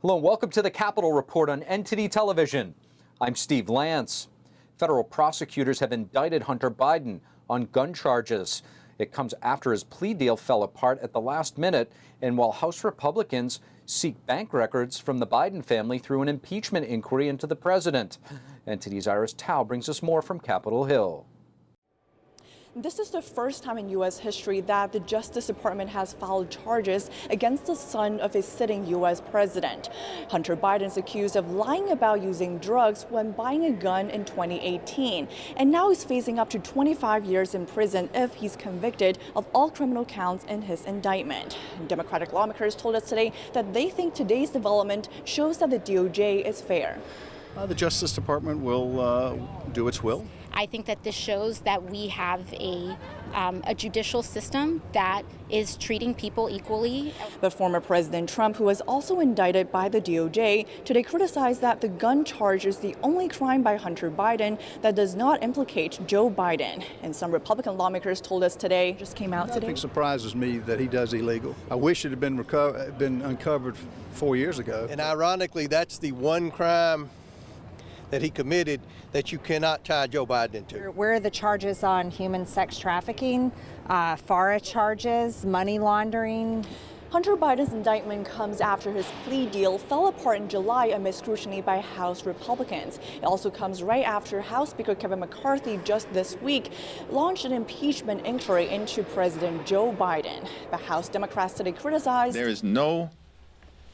Hello and welcome to the Capitol Report on NTD Television. I'm Steve Lance. Federal prosecutors have indicted Hunter Biden on gun charges. It comes after his plea deal fell apart at the last minute, and while House Republicans seek bank records from the Biden family through an impeachment inquiry into the president. NTD's R-Ariz brings us more from Capitol Hill. This is the first time in U.S. history that the Justice Department has filed charges against the son of a sitting U.S. president. Hunter Biden is accused of lying about using drugs when buying a gun in 2018. And now he's facing up to 25 years in prison if he's convicted of all criminal counts in his indictment. Democratic lawmakers told us today that they think today's development shows that the DOJ is fair. The Justice Department will do its will. I think that this shows that we have a judicial system that is treating people equally. But former President Trump, who was also indicted by the DOJ, today criticized that the gun charge is the only crime by Hunter Biden that does not implicate Joe Biden. And some Republican lawmakers told us today, just came out today. Nothing surprises me that he does illegal. I wish it had been uncovered 4 years ago. And ironically, that's the one crime that he committed that you cannot tie Joe Biden into. Where are the charges on human sex trafficking, FARA charges, money laundering? Hunter Biden's indictment comes after his plea deal fell apart in July amid scrutiny by House Republicans. It also comes right after House Speaker Kevin McCarthy just this week launched an impeachment inquiry into President Joe Biden. But House Democrats today criticized. There is no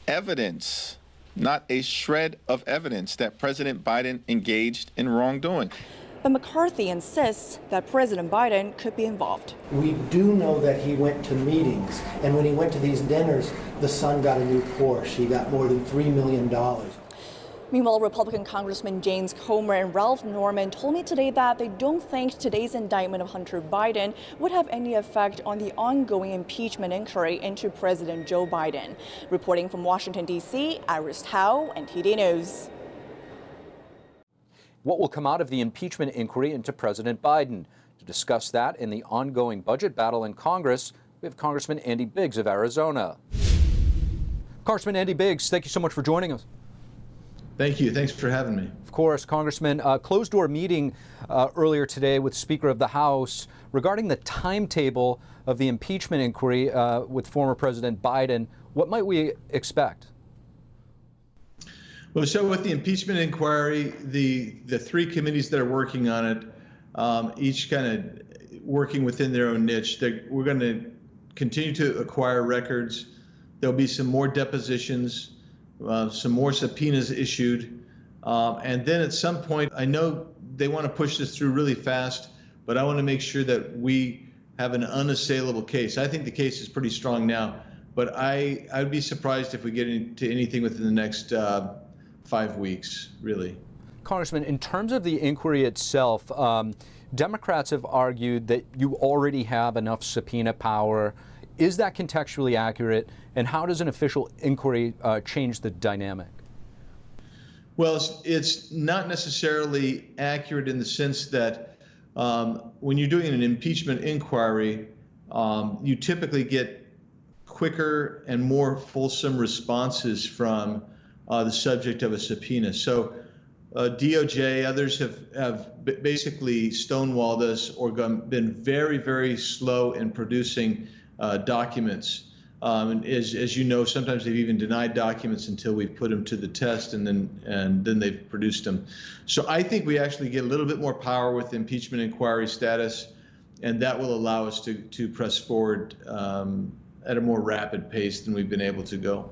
evidence, not a shred of evidence, that President Biden engaged in wrongdoing. But McCarthy insists that President Biden could be involved. We do know that he went to meetings, and when he went to these dinners, the son got a new Porsche. He got more than $3 million. Meanwhile, Republican Congressman James Comer and Ralph Norman told me today that they don't think today's indictment of Hunter Biden would have any effect on the ongoing impeachment inquiry into President Joe Biden. Reporting from Washington, D.C., R-Ariz, NTD News. What will come out of the impeachment inquiry into President Biden? To discuss that and the ongoing budget battle in Congress, we have Congressman Andy Biggs of Arizona. Congressman Andy Biggs, thank you so much for joining us. Thank you. Thanks for having me. Of course, Congressman. Closed-door meeting earlier today with Speaker of the House regarding the timetable of the impeachment inquiry with former President Biden. What might we expect? Well, so with the impeachment inquiry, the three committees that are working on it, each kind of working within their own niche, we're going to continue to acquire records. There'll be some more depositions. Some more subpoenas issued, and then at some point, I know they want to push this through really fast, but I want to make sure that we have an unassailable case. I think the case is pretty strong now, but I'd be surprised if we get into anything within the next 5 weeks, really. Congressman, in terms of the inquiry itself, Democrats have argued that you already have enough subpoena power. Is that contextually accurate, and how does an official inquiry change the dynamic? Well, it's not necessarily accurate in the sense that when you're doing an impeachment inquiry, you typically get quicker and more fulsome responses from the subject of a subpoena. So DOJ, others have basically stonewalled us or been very, very slow in producing documents. And as you know, sometimes they've even denied documents until we've put them to the test, and then they've produced them. So I think we actually get a little bit more power with impeachment inquiry status, and that will allow us to press forward at a more rapid pace than we've been able to go.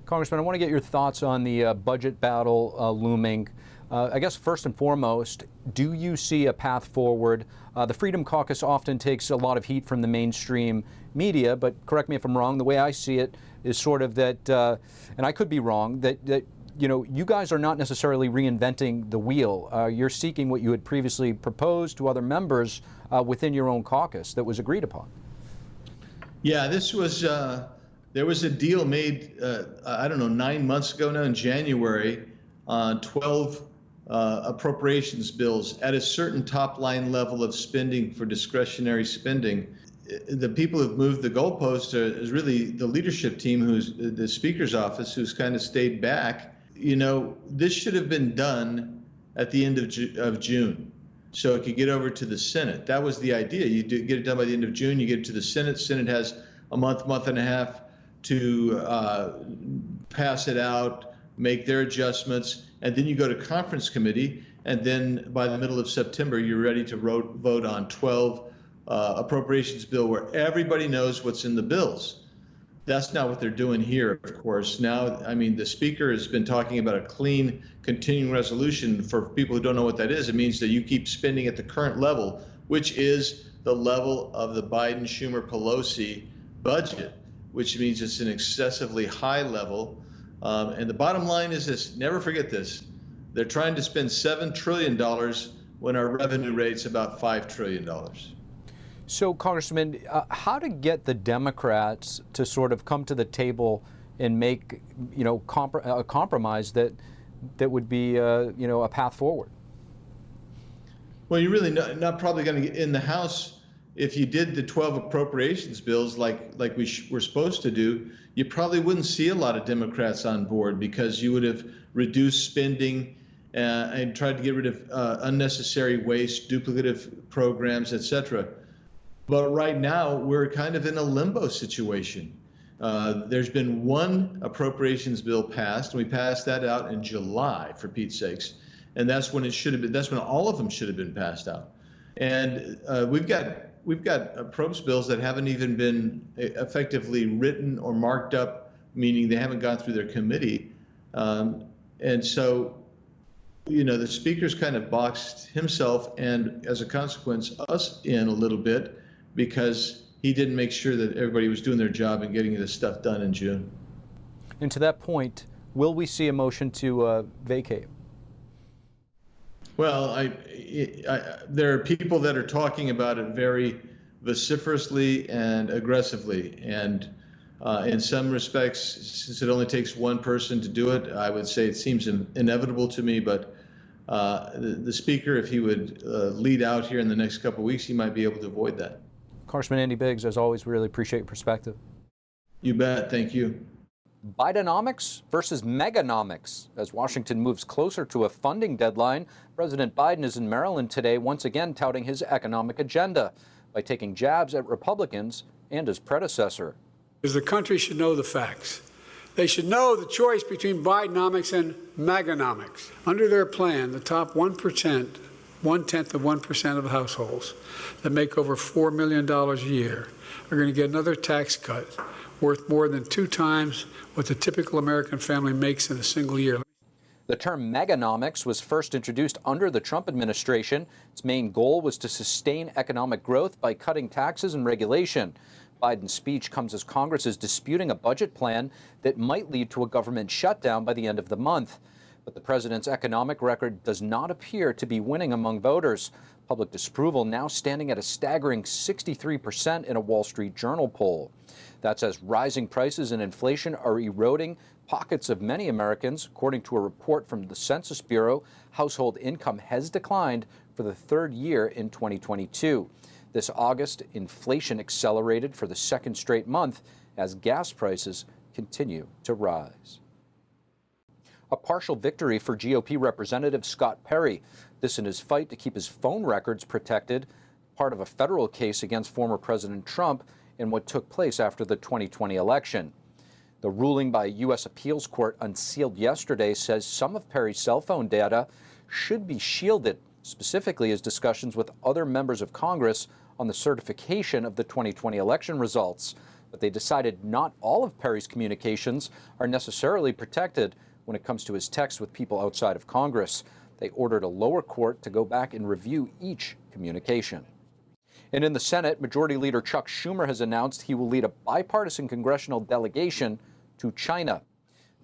Congressman, I want to get your thoughts on the budget battle looming. I guess first and foremost, do you see a path forward? The Freedom Caucus often takes a lot of heat from the mainstream media, but correct me if I'm wrong, the way I see it is sort of that, and I could be wrong, that you know, you guys are not necessarily reinventing the wheel. You're seeking what you had previously proposed to other members within your own caucus that was agreed upon. Yeah, this was, there was a deal made, I don't know, 9 months ago now in January, 12 appropriations bills at a certain top line level of spending for discretionary spending. the people who've moved the goalpost is really the leadership team, who's the Speaker's office, who's kind of stayed back. You know, this should have been done at the end of June, so it could get over to the Senate. That was the idea. You get it done by the end of June, you get it to the Senate. Senate has a month and a half to pass it out, make their adjustments, and then you go to conference committee, and then by the middle of September, you're ready to vote on 12 appropriations bill where everybody knows what's in the bills. That's not what they're doing here, of course. Now, I mean, the Speaker has been talking about a clean continuing resolution. For people who don't know what that is, it means that you keep spending at the current level, which is the level of the Biden, Schumer, Pelosi budget, which means it's an excessively high level. And the bottom line is this, never forget this, they're trying to spend $7 trillion when our revenue rate's about $5 trillion. So, Congressman, how to get the Democrats to sort of come to the table and make, you know, a compromise that would be, you know, a path forward? Well, you're really not probably going to get in the House. If you did the 12 appropriations bills like we were supposed to do, you probably wouldn't see a lot of Democrats on board, because you would have reduced spending and tried to get rid of unnecessary waste, duplicative programs, et cetera. But right now, we're kind of in a limbo situation. There's been one appropriations bill passed, and we passed that out in July, for Pete's sakes. And that's when it should have been, that's when all of them should have been passed out. And we've got appropriations bills that haven't even been effectively written or marked up, meaning they haven't gone through their committee. And so, you know, the Speaker's kind of boxed himself and, as a consequence, us in a little bit, because he didn't make sure that everybody was doing their job and getting this stuff done in June. And to that point, will we see a motion to vacate? Well, there are people that are talking about it very vociferously and aggressively. And in some respects, since it only takes one person to do it, I would say it seems inevitable to me. But the Speaker, if he would lead out here in the next couple of weeks, he might be able to avoid that. Congressman Andy Biggs, as always, we really appreciate your perspective. You bet. Thank you. Bidenomics versus meganomics. As Washington moves closer to a funding deadline, President Biden is in Maryland today, once again touting his economic agenda by taking jabs at Republicans and his predecessor. Because the country should know the facts. They should know the choice between Bidenomics and meganomics. Under their plan, the top 1%, 1/10 of 1% of households that make over $4 million a year are going to get another tax cut worth more than 2 times what the typical American family makes in a single year. The term meganomics was first introduced under the Trump administration. Its main goal was to sustain economic growth by cutting taxes and regulation. Biden's speech comes as Congress is disputing a budget plan that might lead to a government shutdown by the end of the month. But the president's economic record does not appear to be winning among voters. Public disapproval now standing at a staggering 63% in a Wall Street Journal poll. That's as rising prices and inflation are eroding pockets of many Americans. According to a report from the Census Bureau, household income has declined for the 3rd year in 2022. This August, inflation accelerated for the 2nd straight month as gas prices continue to rise. A partial victory for GOP Representative Scott Perry. This in his fight to keep his phone records protected, part of a federal case against former President Trump in what took place after the 2020 election. The ruling by a U.S. appeals court unsealed yesterday says some of Perry's cell phone data should be shielded, specifically his discussions with other members of Congress on the certification of the 2020 election results. But they decided not all of Perry's communications are necessarily protected when it comes to his texts with people outside of Congress. They ordered a lower court to go back and review each communication. And in the Senate, Majority Leader Chuck Schumer has announced he will lead a bipartisan congressional delegation to China.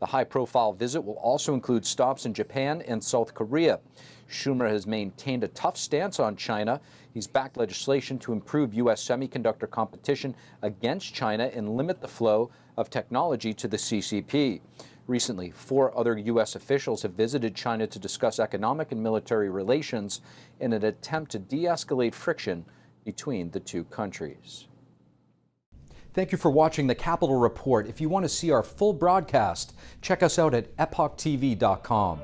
The high-profile visit will also include stops in Japan and South Korea. Schumer has maintained a tough stance on China. He's backed legislation to improve U.S. semiconductor competition against China and limit the flow of technology to the CCP. Recently, 4 other U.S. officials have visited China to discuss economic and military relations in an attempt to de-escalate friction between the two countries. Thank you for watching the Capitol Report. If you want to see our full broadcast, check us out at epochtv.com.